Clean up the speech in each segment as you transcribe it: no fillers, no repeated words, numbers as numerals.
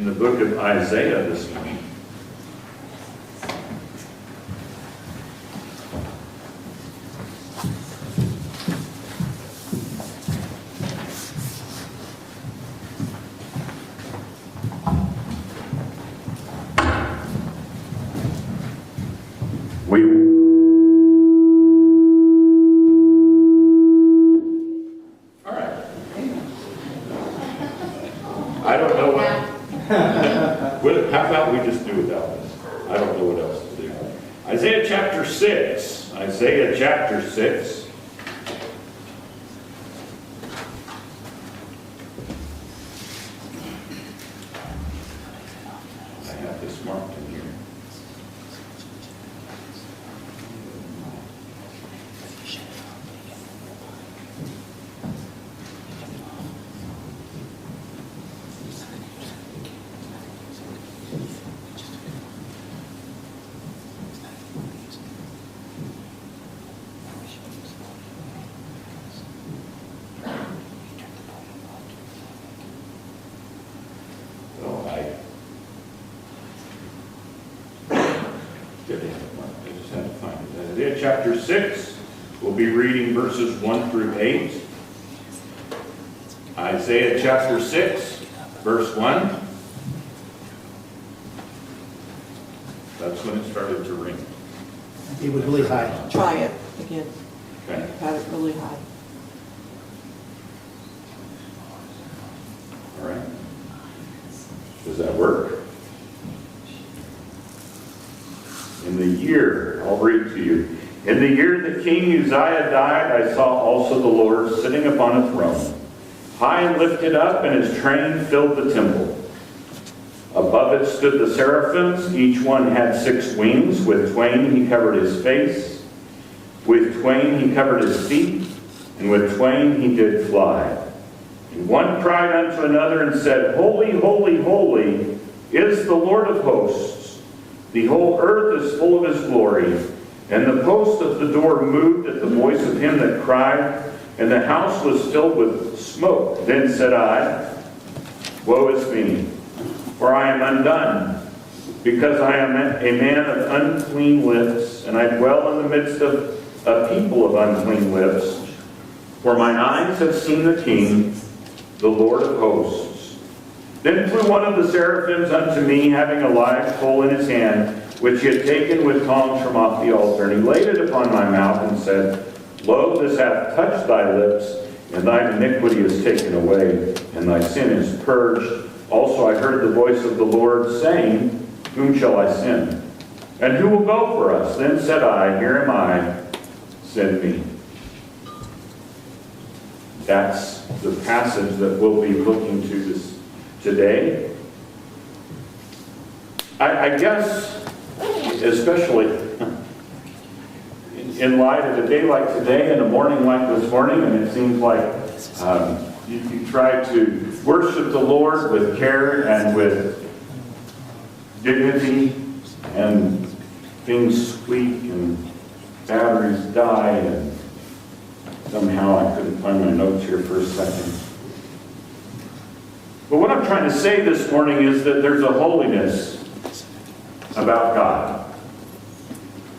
in the book of Isaiah this morning. I don't know what, how about we just do without this? I don't know what else to do. Isaiah chapter 6. Isaiah chapter 6. I have this marked in here. I just had to find it. Isaiah chapter 6, we'll be reading verses 1 through 8. Isaiah chapter 6, verse 1. That's when it started to ring. It was really high. Try it again. Okay. Have it really high. All right. Does that work? In the year, I'll read to you. In the year that King Uzziah died, I saw also the Lord sitting upon a throne, high and lifted up, and his train filled the temple. Above it stood the seraphims. Each one had 6 wings. With twain he covered his face. With twain he covered his feet. And with twain he did fly. And one cried unto another and said, Holy, holy, holy is the Lord of hosts. The whole earth is full of his glory. And the post of the door moved at the voice of him that cried, and the house was filled with smoke. Then said I, Woe is me, for I am undone, because I am a man of unclean lips, and I dwell in the midst of a people of unclean lips. For mine eyes have seen the King, the Lord of hosts. Then flew one of the seraphims unto me, having a live coal in his hand, which he had taken with tongs from off the altar. And he laid it upon my mouth and said, Lo, this hath touched thy lips, and thine iniquity is taken away, and thy sin is purged. Also I heard the voice of the Lord saying, Whom shall I send? And who will go for us? Then said I, Here am I, send me. That's the passage that we'll be looking to this today. I guess, especially in light of a day like today and a morning like this morning, and it seems like you try to worship the Lord with care and with dignity, and things squeak and batteries die, and somehow I couldn't find my notes here for a second. But what I'm trying to say this morning is that there's a holiness about God.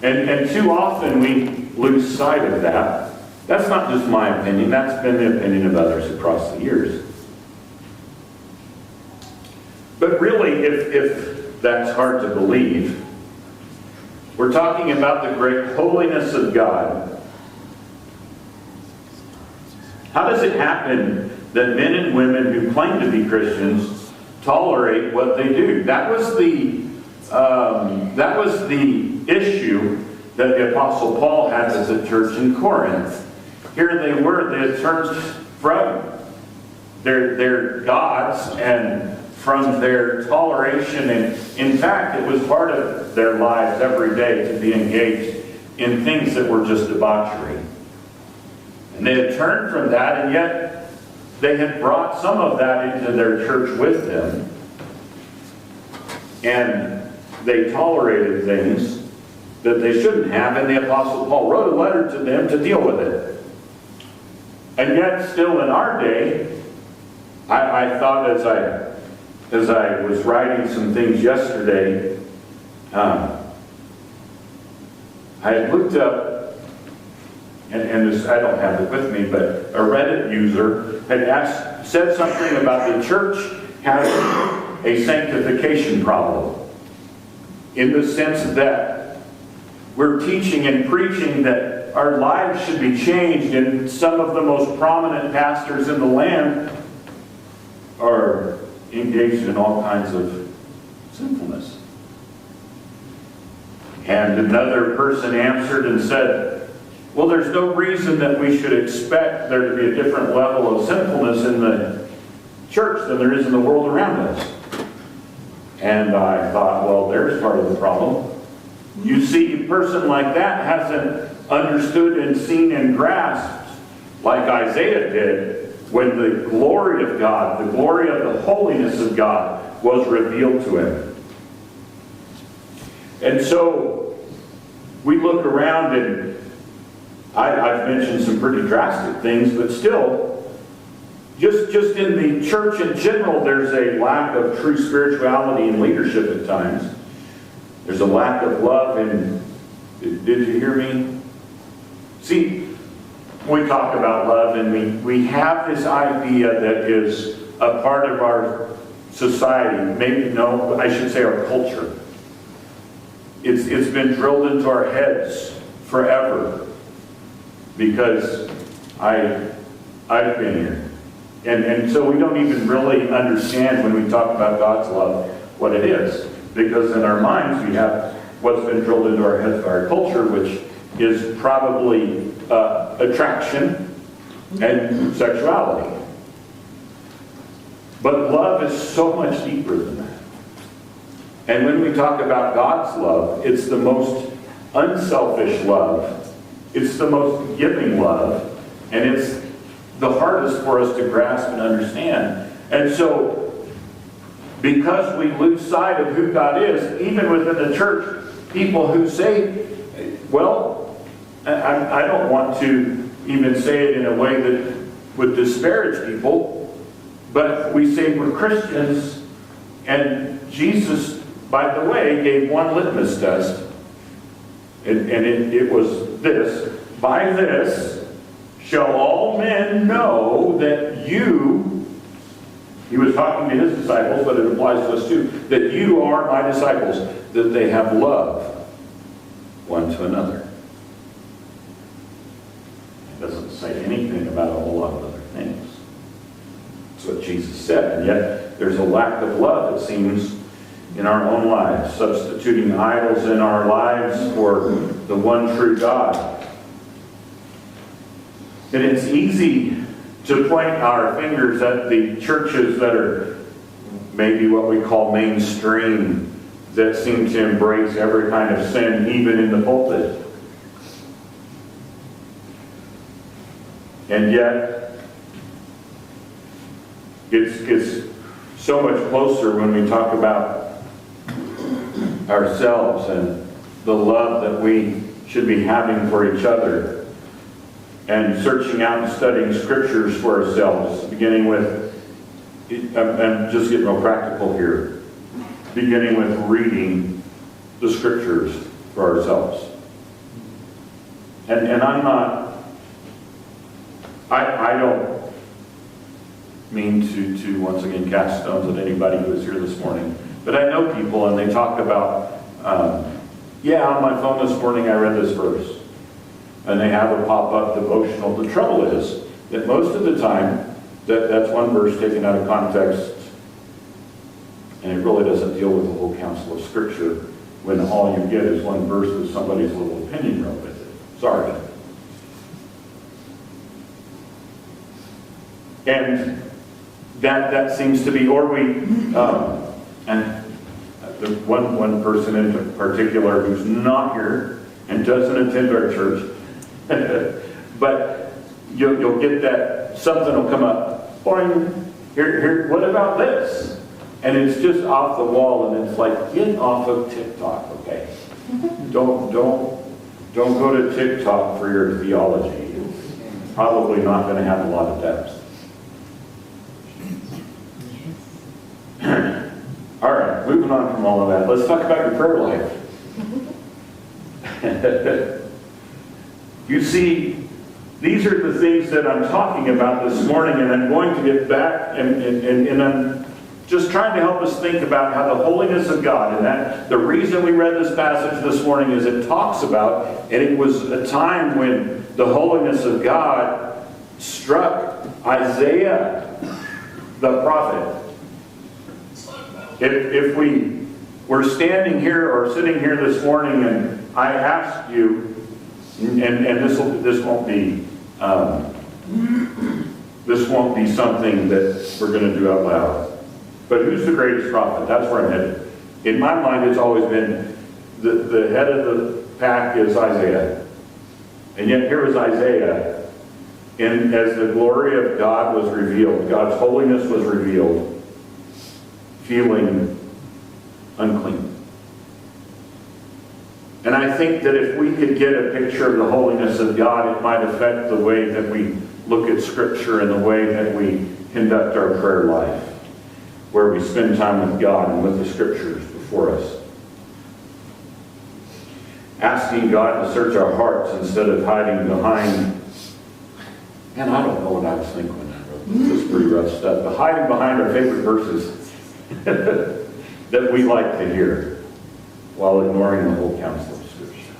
And too often we lose sight of that. That's not just my opinion. That's been the opinion of others across the years. But really, if that's hard to believe, we're talking about the great holiness of God. How does it happen that men and women who claim to be Christians tolerate what they do? That was the issue that the Apostle Paul had with the church in Corinth. Here they were, they had turned from their gods and from their toleration, and in fact it was part of their lives every day to be engaged in things that were just debauchery. And they had turned from that, and yet they had brought some of that into their church with them. And they tolerated things that they shouldn't have, and the Apostle Paul wrote a letter to them to deal with it. And yet, still in our day, I thought as I as I was writing some things yesterday, I had looked up, and this, I don't have it with me, but a Reddit user had said something about the church having a sanctification problem, in the sense that we're teaching and preaching that our lives should be changed, and some of the most prominent pastors in the land are engaged in all kinds of sinfulness. And another person answered and said, well, there's no reason that we should expect there to be a different level of sinfulness in the church than there is in the world around us. And I thought, well, there's part of the problem. You see, a person like that hasn't understood and seen and grasped, like Isaiah did, when the glory of God, the glory of the holiness of God was revealed to him. And so we look around, and I've mentioned some pretty drastic things, but still, just in the church in general, there's a lack of true spirituality and leadership at times. There's a lack of love, and did you hear me? See, we talk about love, and we have this idea that is a part of our society. Maybe, no, I should say our culture. It's been drilled into our heads forever, because I've been here. And so we don't even really understand when we talk about God's love what it is. Because in our minds we have what's been drilled into our heads by our culture, which is probably attraction and sexuality. But love is so much deeper than that. And when we talk about God's love, it's the most unselfish love. It's the most giving love. And it's the hardest for us to grasp and understand. And so, because we lose sight of who God is, even within the church, people who say, well, I don't want to even say it in a way that would disparage people, but we say we're Christians, and Jesus, by the way, gave one litmus test, and it was this: by this shall all men know that you, he was talking to his disciples, but it applies to us too, that you are my disciples, that they have love one to another. It doesn't say anything about a whole lot of other things. That's what Jesus said, and yet there's a lack of love, it seems, in our own lives, substituting idols in our lives for the one true God. And it's easy to point our fingers at the churches that are maybe what we call mainstream, that seem to embrace every kind of sin, even in the pulpit. And yet, it's so much closer when we talk about ourselves and the love that we should be having for each other, and searching out and studying scriptures for ourselves, beginning with, I'm just getting real practical here, beginning with reading the scriptures for ourselves. And I'm not, I don't mean to once again cast stones at anybody who is here this morning, but I know people, and they talk about, yeah, on my phone this morning I read this verse. And they have a pop-up devotional. The trouble is that most of the time, that's one verse taken out of context, and it really doesn't deal with the whole counsel of Scripture, when all you get is one verse that somebody's little opinion wrote with it. Sorry. And that seems to be, or we, and the one person in particular who's not here and doesn't attend our church, but you'll get that, something will come up, boing, here, what about this? And it's just off the wall, and it's like, get off of TikTok, okay? Don't go to TikTok for your theology. It's probably not going to have a lot of depth. moving on from all of that, let's talk about your prayer life. You see, these are the things that I'm talking about this morning, and I'm going to get back, and I'm just trying to help us think about how the holiness of God, and that the reason we read this passage this morning is it talks about, and it was a time when the holiness of God struck Isaiah the prophet. If we were standing here or sitting here this morning and I asked you, and this won't be something that we're going to do out loud, but who's the greatest prophet? That's where I'm headed. In my mind, it's always been the head of the pack is Isaiah. And yet here was Isaiah, and as the glory of God was revealed, God's holiness was revealed, feeling unclean. And I think that if we could get a picture of the holiness of God, it might affect the way that we look at Scripture and the way that we conduct our prayer life, where we spend time with God and with the Scriptures before us. Asking God to search our hearts instead of hiding behind, and I don't know what I was thinking when I wrote this. This is pretty rough stuff, but hiding behind our favorite verses that we like to hear while ignoring the whole counsel of Scripture.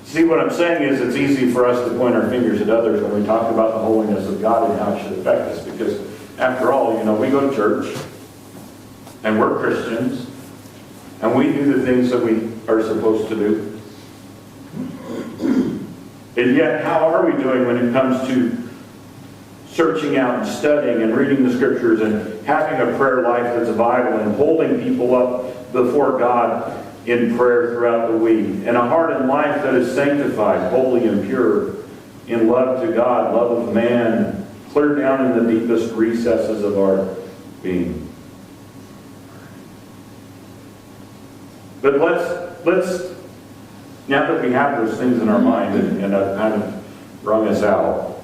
See, what I'm saying is it's easy for us to point our fingers at others when we talk about the holiness of God and how it should affect us, because after all, we go to church and we're Christians and we do the things that we are supposed to do. And yet, how are we doing when it comes to searching out and studying and reading the Scriptures and having a prayer life that's vital and holding people up before God in prayer throughout the week, and a heart and life that is sanctified, holy and pure, in love to God, love of man, clear down in the deepest recesses of our being? But let's now that we have those things in our mind and I've kind of wrung us out,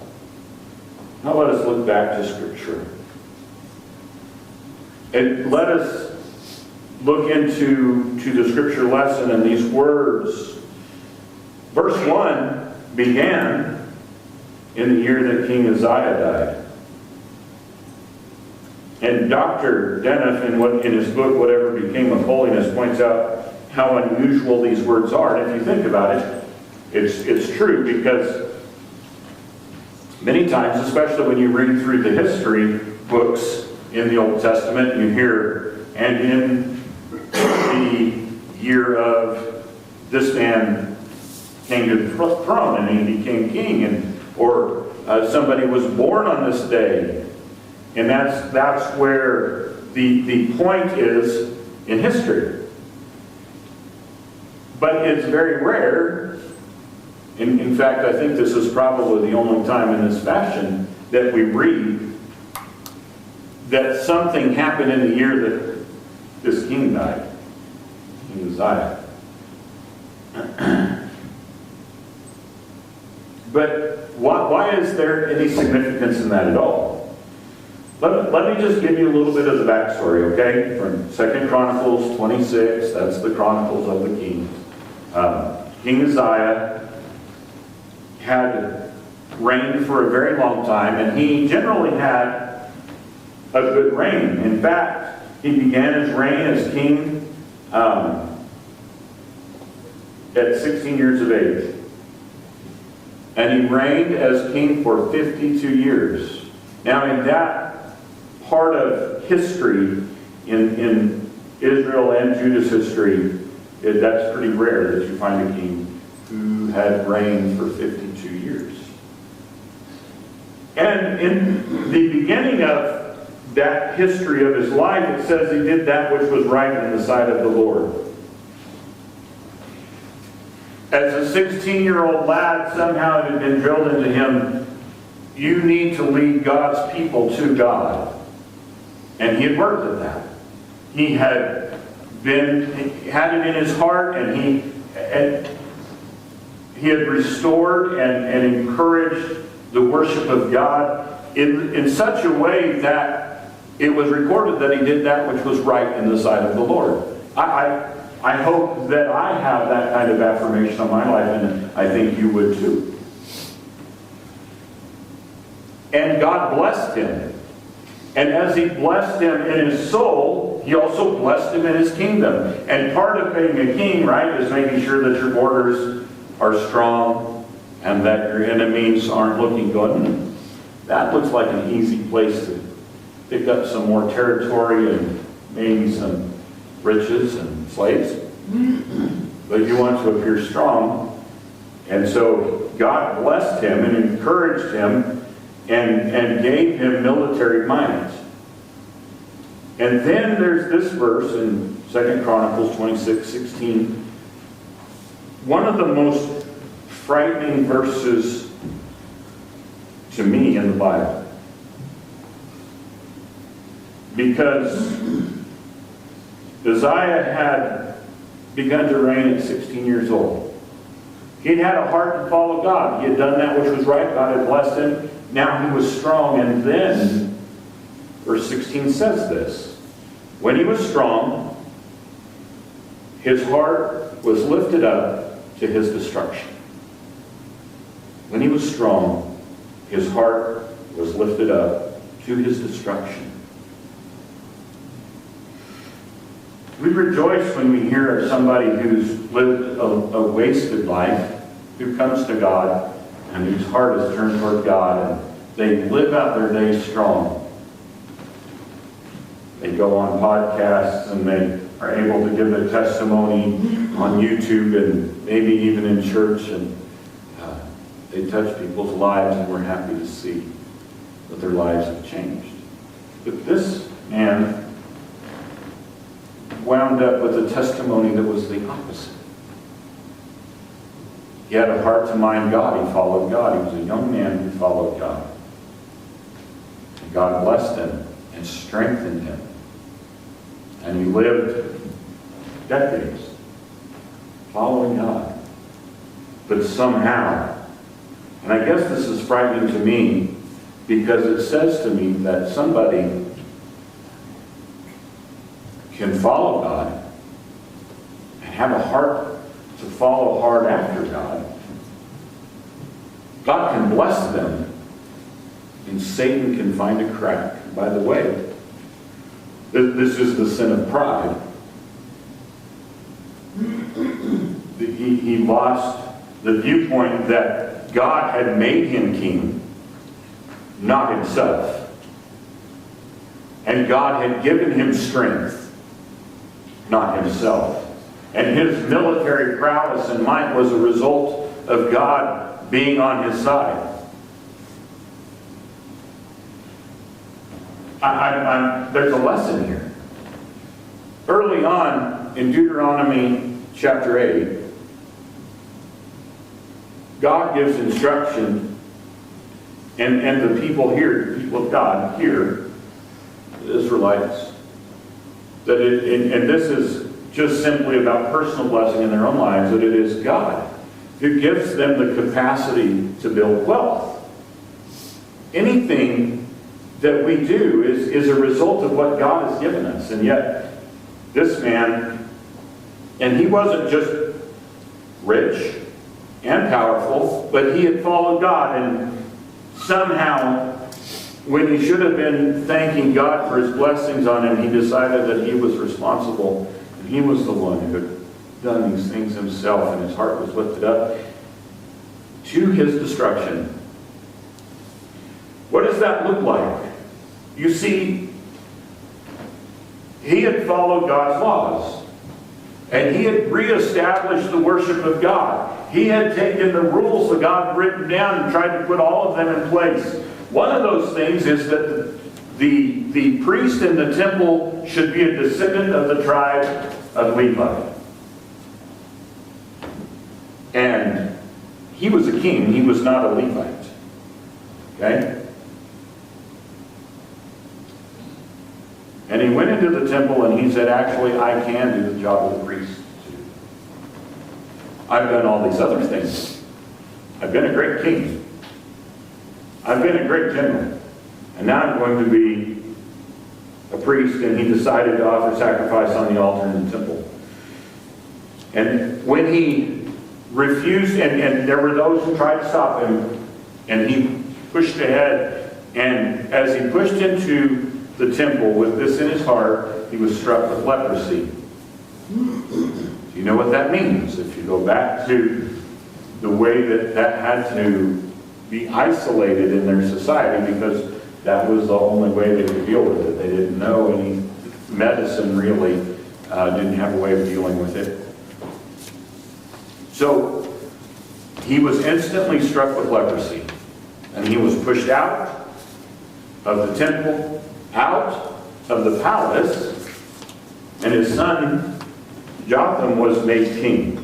now let us look back to Scripture. And let us look into the Scripture lesson and these words. Verse 1 began in the year that King Uzziah died. And Dr. Deniff, in his book, Whatever Became of Holiness, points out how unusual these words are. And if you think about it, it's true, because many times, especially when you read through the history books in the Old Testament, you hear, and in the year of this man came to the throne and he became king, or somebody was born on this day. And that's where the point is in history. But it's very rare. In fact, I think this is probably the only time in this fashion that we read that something happened in the year that this king died, King Uzziah. But why is there any significance in that at all? Let me just give you a little bit of the backstory, okay? From 2 Chronicles 26, that's the Chronicles of the Kings. King Uzziah had reigned for a very long time, and he generally had a good reign. In fact, he began his reign as king at 16 years of age. And he reigned as king for 52 years. Now, in that part of history, in Israel and Judah's history, that's pretty rare that you find a king who had reigned for 52 years. And in the beginning of that history of his life, it says he did that which was right in the sight of the Lord. As a 16-year-old lad, somehow it had been drilled into him, you need to lead God's people to God. And he had worked at that. He had it in his heart, and he had restored and encouraged the worship of God in such a way that it was recorded that he did that which was right in the sight of the Lord. I hope that I have that kind of affirmation on my life, and I think you would too. And God blessed him. And as he blessed him in his soul, he also blessed him in his kingdom. And part of being a king, right, is making sure that your borders are strong and that your enemies aren't looking good. That looks like an easy place to pick up some more territory and maybe some riches and slaves. But you want to appear strong. And so God blessed him and encouraged him and gave him military might. And then there's this verse in 2 Chronicles 26:16. One of the most frightening verses to me in the Bible. Because Uzziah had begun to reign at 16 years old. He'd had a heart to follow God. He had done that which was right. God had blessed him. Now he was strong. And then, verse 16 says this. When he was strong, his heart was lifted up to his destruction. When he was strong, his heart was lifted up to his destruction. We rejoice when we hear of somebody who's lived a wasted life, who comes to God, and whose heart is turned toward God, and they live out their days strong. They go on podcasts, and they are able to give their testimony on YouTube, and maybe even in church, and they touch people's lives, and we're happy to see that their lives have changed. But this man wound up with a testimony that was the opposite. He had a heart to mind God. He followed God. He was a young man who followed God. And God blessed him and strengthened him. And he lived decades following God. But somehow, and I guess this is frightening to me, because it says to me that somebody can follow God and have a heart to follow hard after God. God can bless them, and Satan can find a crack. By the way, this is the sin of pride. He lost the viewpoint that God had made him king, not himself. And God had given him strength, not himself. And his military prowess and might was a result of God being on his side. There's a lesson here. Early on in Deuteronomy chapter 8, God gives instruction, and the people here, the people of God here, the Israelites, that and this is just simply about personal blessing in their own lives, that it is God who gives them the capacity to build wealth. Anything that we do is a result of what God has given us. And yet, this man, and he wasn't just rich and powerful, but he had followed God, and somehow, when he should have been thanking God for his blessings on him, he decided that he was responsible, and he was the one who had done these things himself, and his heart was lifted up to his destruction. What does that look like? You see, he had followed God's laws, and he had reestablished the worship of God. He had taken the rules that God had written down and tried to put all of them in place. One of those things is that the priest in the temple should be a descendant of the tribe of Levi. And he was a king. He was not a Levite. Okay? And he went into the temple and he said, actually, I can do the job of the priest too. I've done all these other things. I've been a great king. I've been a great general. And now I'm going to be a priest, and he decided to offer sacrifice on the altar in the temple. And when he refused, and there were those who tried to stop him, and he pushed ahead, and as he pushed into the temple with this in his heart, he was struck with leprosy. You know what that means? If you go back to the way that had to be isolated in their society, because that was the only way they could deal with it. They didn't know any medicine, really, didn't have a way of dealing with it. So he was instantly struck with leprosy, and he was pushed out of the temple, out of the palace, and his son Jotham was made king.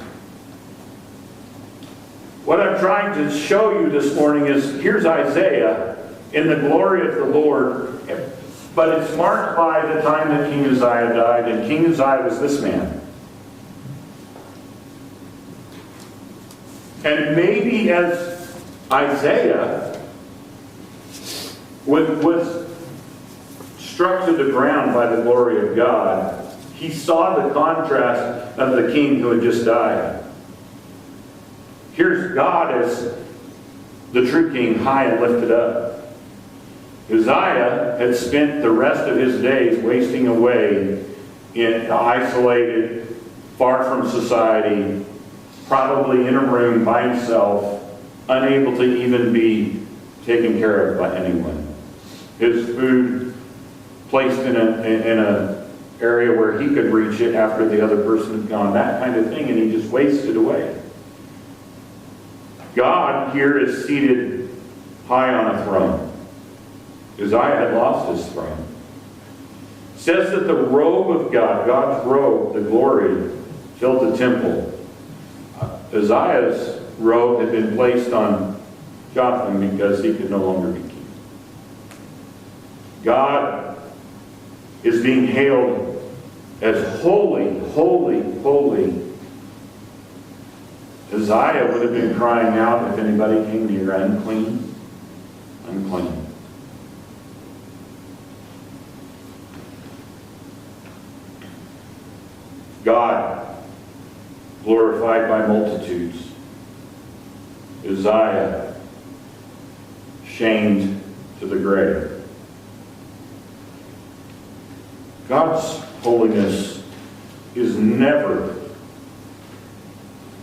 What I'm trying to show you this morning is, here's Isaiah in the glory of the Lord, but it's marked by the time that King Uzziah died, and King Uzziah was this man. And maybe as Isaiah was struck to the ground by the glory of God, he saw the contrast of the king who had just died. Here's God as the true king, high and lifted up. Uzziah had spent the rest of his days wasting away in isolated, far from society, probably in a room by himself, unable to even be taken care of by anyone. His food placed in a area where he could reach it after the other person had gone, that kind of thing, and he just wasted away. God here is seated high on a throne. Uzziah had lost his throne. It says that the robe of God, God's robe, the glory, filled the temple. Uzziah's robe had been placed on Jotham because he could no longer be king. God is being hailed as holy, holy, holy. Uzziah would have been crying out if anybody came near, unclean, unclean. God, glorified by multitudes. Uzziah, shamed to the grave. God's holiness is never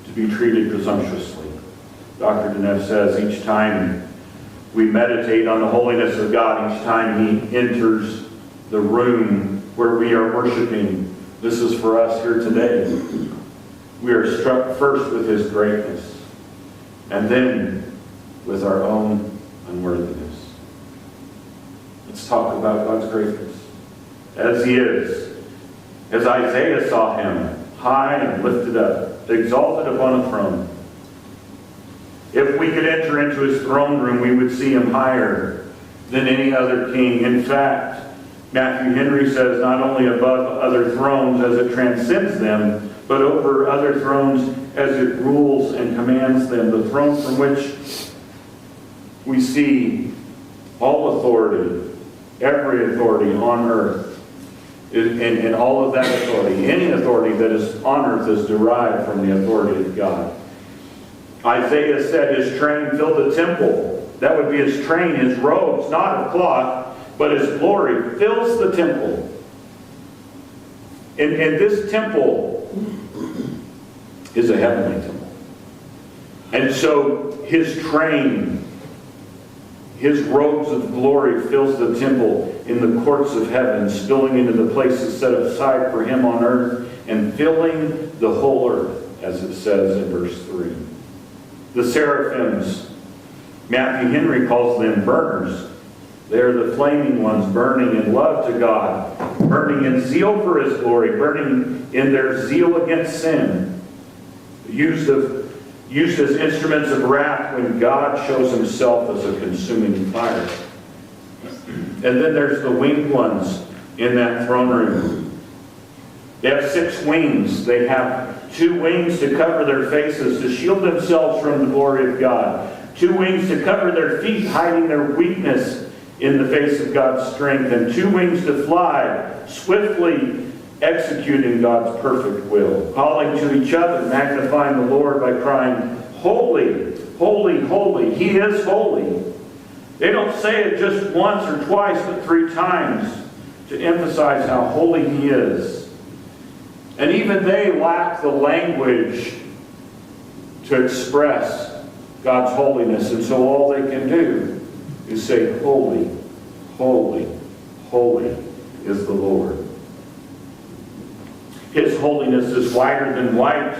to be treated presumptuously. Dr. Dineff says each time we meditate on the holiness of God, each time He enters the room where we are worshiping, this is for us here today. We are struck first with His greatness, and then with our own unworthiness. Let's talk about God's greatness. As He is, as Isaiah saw Him, high and lifted up, exalted upon a throne. If we could enter into His throne room, we would see Him higher than any other king. In fact, Matthew Henry says not only above other thrones as it transcends them, but over other thrones as it rules and commands them. The throne from which we see all authority, every authority on earth, and all of that authority, any authority that is on earth is derived from the authority of God. Isaiah said his train filled the temple. That would be his train, his robes, not of cloth, but his glory fills the temple. And this temple is a heavenly temple. And so his train, his robes of glory fills the temple in the courts of heaven, spilling into the places set aside for Him on earth, and filling the whole earth, as it says in verse 3. The seraphims, Matthew Henry calls them burners. They are the flaming ones, burning in love to God, burning in zeal for His glory, burning in their zeal against sin, used as instruments of wrath when God shows Himself as a consuming fire. And then there's the winged ones in that throne room. They have 6 wings. They have 2 wings to cover their faces, to shield themselves from the glory of God. 2 wings to cover their feet, hiding their weakness in the face of God's strength, and 2 wings to fly, swiftly executing God's perfect will, calling to each other, magnifying the Lord by crying, "Holy, holy, holy, He is holy." They don't say it just once or twice, but 3 times to emphasize how holy He is. And even they lack the language to express God's holiness, and so all they can do is say, "Holy, holy, holy is the Lord." His holiness is whiter than white,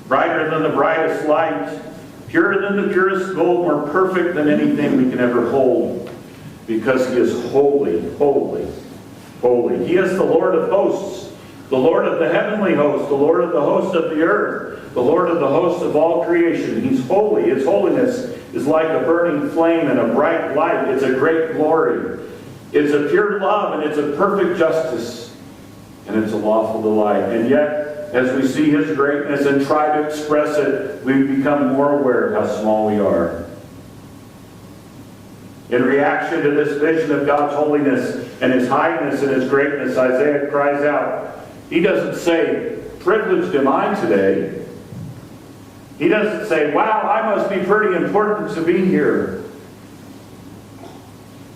brighter than the brightest light, purer than the purest gold, more perfect than anything we can ever hold, because He is holy, holy, holy. He is the Lord of hosts, the Lord of the heavenly host, the Lord of the host of the earth, the Lord of the host of all creation. He's holy. His holiness is like a burning flame and a bright light. It's a great glory. It's a pure love, and it's a perfect justice, and it's a lawful delight. And yet, as we see His greatness and try to express it, we become more aware of how small we are. In reaction to this vision of God's holiness and His highness and His greatness, Isaiah cries out. He doesn't say, "Privileged am I today." He doesn't say, "Wow, I must be pretty important to be here."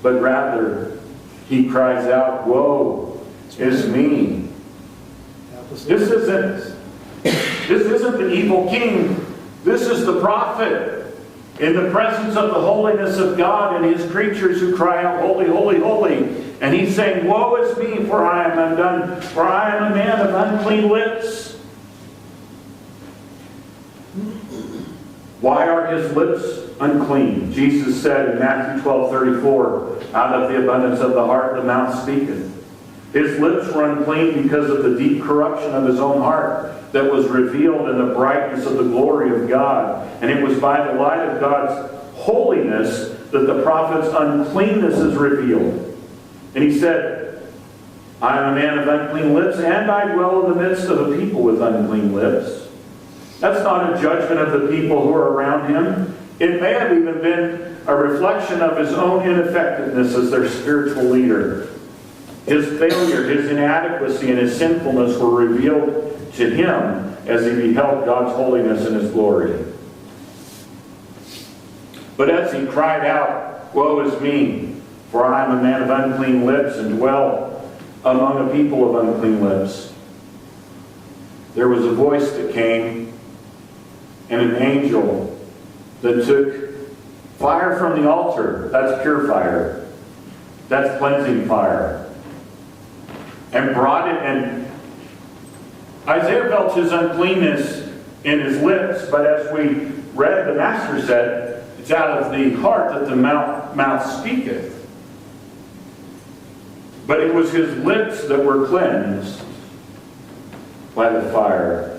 But rather, he cries out, "Woe is me." This isn't the evil king. This is the prophet in the presence of the holiness of God and His creatures who cry out, "Holy, holy, holy." And he's saying, "Woe is me, for I am undone, for I am a man of unclean lips." Why are his lips unclean? Jesus said in Matthew 12:34, "Out of the abundance of the heart the mouth speaketh." His lips were unclean because of the deep corruption of his own heart that was revealed in the brightness of the glory of God. And it was by the light of God's holiness that the prophet's uncleanness is revealed. And he said, "I am a man of unclean lips, and I dwell in the midst of a people with unclean lips." That's not a judgment of the people who are around him. It may have even been a reflection of his own ineffectiveness as their spiritual leader. His failure, his inadequacy, and his sinfulness were revealed to him as he beheld God's holiness and His glory. But as he cried out, "Woe is me, for I am a man of unclean lips and dwell among a people of unclean lips," there was a voice that came, and an angel that took fire from the altar. That's pure fire. That's cleansing fire. And brought it, and Isaiah felt his uncleanness in his lips, but as we read, the Master said, it's out of the heart that the mouth speaketh. But it was his lips that were cleansed by the fire.